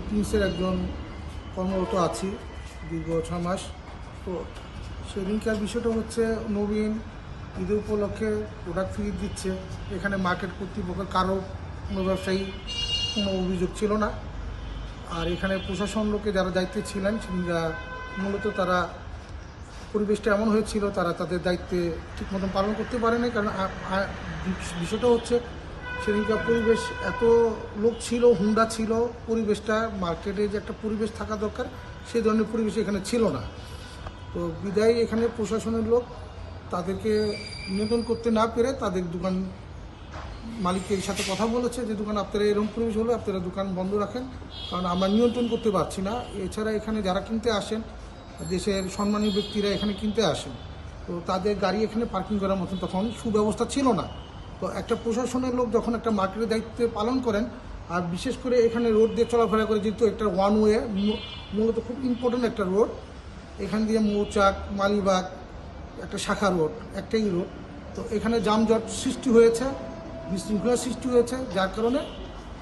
প্রিন্সের একজন কর্মরত আছি দীর্ঘ 6 মাস। তো সেদিনকার বিষয়টা হচ্ছে নবীন ঈদের উপলক্ষে প্রোডাক্ট ফ্রি দিচ্ছে। এখানে মার্কেট কর্তৃপক্ষ কারো কোনো ব্যবসায়ী কোনো অভিযোগ ছিল না। আর এখানে প্রশাসন লোকে যারা দায়িত্বে ছিলেন সেদিনরা মূলত তারা পরিবেশটা এমন হয়েছিল তারা তাদের দায়িত্বে ঠিক মতন পালন করতে পারে না। কারণ বিষয়টা হচ্ছে সেদিনকার পরিবেশ এত লোক ছিল, হুন্ডা ছিল, পরিবেশটা মার্কেটে যে একটা পরিবেশ থাকা দরকার সেই ধরনের পরিবেশ এখানে ছিল না। তো বিদায় এখানে প্রশাসনের লোক তাদেরকে নিয়ন্ত্রণ করতে না পেরে তাদের দোকান মালিকের সাথে কথা বলেছে যে দোকান আপনারা এরকম পরিবেশ হলে আপনারা দোকান বন্ধ রাখেন, কারণ আমরা নিয়ন্ত্রণ করতে পারছি না। এছাড়া এখানে যারা কিনতে আসেন দেশের সম্মানীয় ব্যক্তিরা এখানে কিনতে আসেন, তো তাদের গাড়ি এখানে পার্কিং করার মতন তখন সুব্যবস্থা ছিল না। তো একটা প্রশাসনের লোক যখন একটা মার্কেটের দায়িত্ব পালন করেন, আর বিশেষ করে এখানে রোড দিয়ে চলাফেরা করে, যেহেতু একটা ওয়ান ওয়ে মূলত খুব ইম্পর্টেন্ট একটা রোড, এখান দিয়ে মৌচাক মালিবাগ একটা শাখা রোড, একটাই রোড। তো এখানে যানজট সৃষ্টি হয়েছে, বিশৃঙ্খলা সৃষ্টি হয়েছে, যার কারণে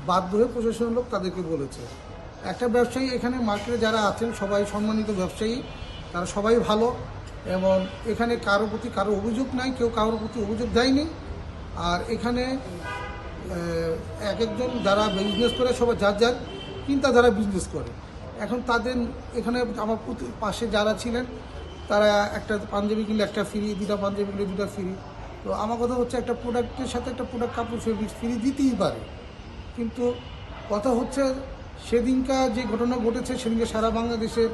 বাধ্য হয়ে প্রশাসনের লোক তাদেরকে বলেছে। একটা ব্যবসায়ী এখানে মার্কেটে যারা আছেন সবাই সম্মানিত ব্যবসায়ী, তারা সবাই ভালো, এবং এখানে কারোর প্রতি কারো অভিযোগ নাই, কেউ কারোর প্রতি অভিযোগ দেয়নি। আর এখানে এক একজন যারা বিজনেস করে সবাই যার যার চিন্তাধারা বিজনেস করে। এখন তাদের এখানে আমার পাশে যারা ছিলেন তারা একটা পাঞ্জাবি কিনলে একটা ফ্রি, দুটা পাঞ্জাবি কিনলে দুটা ফ্রি। তো আমার কথা হচ্ছে একটা প্রোডাক্টের সাথে একটা প্রোডাক্ট কাপড় ফ্রি দিতেই পারে, কিন্তু কথা হচ্ছে সেদিনকার যে ঘটনা ঘটেছে সেদিনকে সারা বাংলাদেশের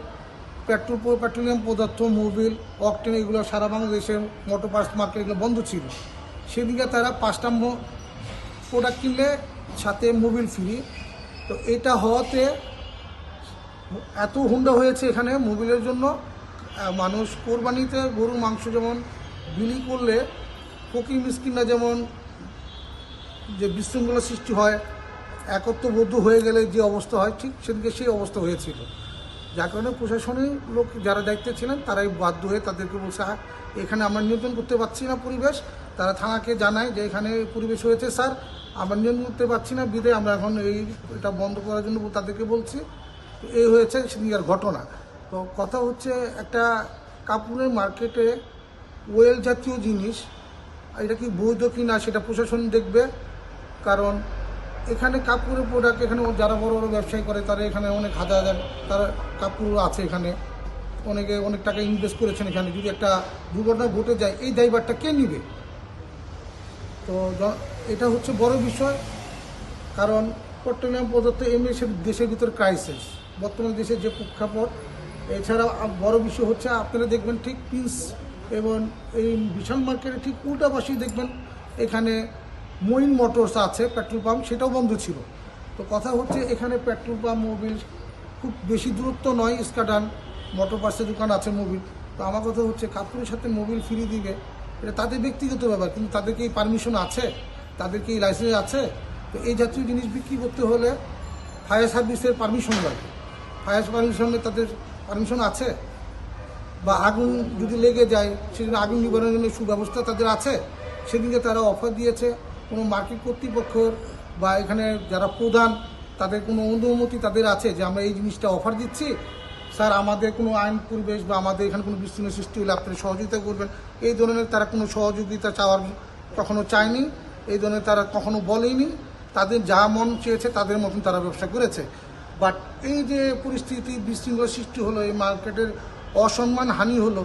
পেট্রোলিয়াম পদার্থ, মোবিল, অকটেন এগুলো সারা বাংলাদেশের মোটর পার্টস মার্কেট এগুলো বন্ধ ছিল। সেদিনকে তারা 5টা প্রোডাক্ট কিনলে সাথে মোবিল ফ্রি। তো এটা হওয়াতে এত হুন্ডা হয়েছে এখানে মোবিলের জন্য। মানুষ কোরবানিতে গরুর মাংস যেমন বিলি করলে ফকির মিসকিনরা যেমন যে বিশৃঙ্খলা সৃষ্টি হয়, একত্রবদ্ধ হয়ে গেলে যে অবস্থা হয়, ঠিক সেদিকে সেই অবস্থা হয়েছিল। যার কারণে প্রশাসনের লোক যারা দায়িত্বে ছিলেন তারাই বাধ্য হয়ে তাদেরকে বলছে এখানে আমরা নিয়ন্ত্রণ করতে পারছি না পরিবেশ। তারা থানাকে জানায় যে এখানে পরিবেশ হয়েছে স্যার, আমরা নিয়ন্ত্রণ করতে পারছি না, বিদায় আমরা এখন এটা বন্ধ করার জন্য তাদেরকে বলছি। এই হয়েছে সেদিনকার ঘটনা। তো কথা হচ্ছে একটা কাপড়ের মার্কেটে ওয়েল জাতীয় জিনিস এটা কি বৈধ কি না সেটা প্রশাসন দেখবে। কারণ এখানে কাপড়ের প্রোডাক্ট এখানে যারা বড় বড় ব্যবসায়ী করে তারা এখানে অনেক হাজার হাজার তারা কাপড় আছে, এখানে অনেকে অনেক টাকা ইনভেস্ট করেছেন। এখানে যদি একটা দুর্ঘটনা ঘটে যায় এই দায়ভারটা কে নিবে? তো এটা হচ্ছে বড় বিষয়। কারণ পেট্রোলিয়াম পদার্থ এমনি দেশের ভিতর ক্রাইসিস, বর্তমানে দেশের যে প্রেক্ষাপট। এছাড়া বড় বিষয় হচ্ছে আপনারা দেখবেন ঠিক প্রিন্স এবং এই বিশাল মার্কেটে ঠিক উল্টা পাশেই দেখবেন এখানে মইন মোটরস আছে পেট্রোল পাম্প, সেটাও বন্ধ ছিল। তো কথা হচ্ছে এখানে পেট্রোল পাম্প, মোবিল খুব বেশি দূরত্ব নয়, স্কাডান মোটর পার্টসের দোকান আছে মোবিল। তো আমার কথা হচ্ছে কাপড়ের সাথে মোবিল ফ্রি দিবে, এটা তাদের ব্যক্তিগত ব্যাপার, কিন্তু তাদেরকে এই পারমিশন আছে, তাদেরকে এই লাইসেন্স আছে? তো এই জাতীয় জিনিস বিক্রি করতে হলে ফায়ার সার্ভিসের পারমিশন লাগে, ফায়ার পারমিশনে তাদের পারমিশন আছে? বা আগুন যদি লেগে যায় সেদিন আগুন নিবারণের জন্য সুব্যবস্থা তাদের আছে? সেদিনকে তারা অফার দিয়েছে কোনো মার্কেট কর্তৃপক্ষর বা এখানে যারা প্রধান তাদের কোনো অনুমতি তাদের আছে যে আমরা এই জিনিসটা অফার দিচ্ছি স্যার, আমাদের কোনো আইন পরিবেশ বা আমাদের এখানে কোনো বিশৃঙ্খলা সৃষ্টি হলে আপনারা সহযোগিতা করবেন? এই ধরনের তারা কোনো সহযোগিতা চাওয়ার কখনো চায়নি, এই ধরনের তারা কখনো বলেনি। তাদের যা মন চেয়েছে তাদের মতন তারা ব্যবসা করেছে। বাট এই যে পরিস্থিতি বিশৃঙ্খলা সৃষ্টি হলো, এই মার্কেটের অসম্মান হানি হলো,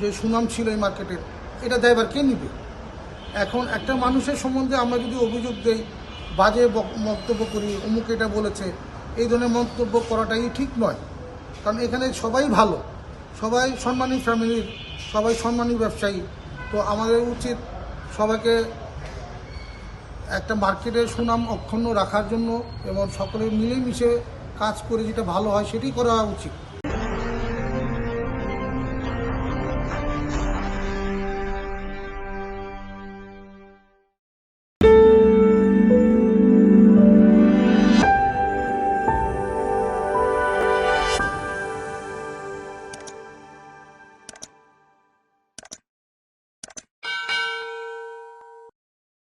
যে সুনাম ছিল এই মার্কেটের, এটা দায়ভার কে নিবে? এখন একটা মানুষের সম্বন্ধে আমরা যদি অভিযোগ দেই, বাজে মন্তব্য করি, অমুক এটা বলেছে, এই ধরনের মন্তব্য করাটাই ঠিক নয়। কারণ এখানে সবাই ভালো, সবাই সম্মানী ফ্যামিলির, সবাই সম্মানী ব্যবসায়ী। তো আমাদের উচিত সবাইকে একটা মার্কেটের সুনাম অক্ষুণ্ণ রাখার জন্য এবং সকলে মিলেমিশে কাজ করে যেটা ভালো হয় সেটাই করা উচিত।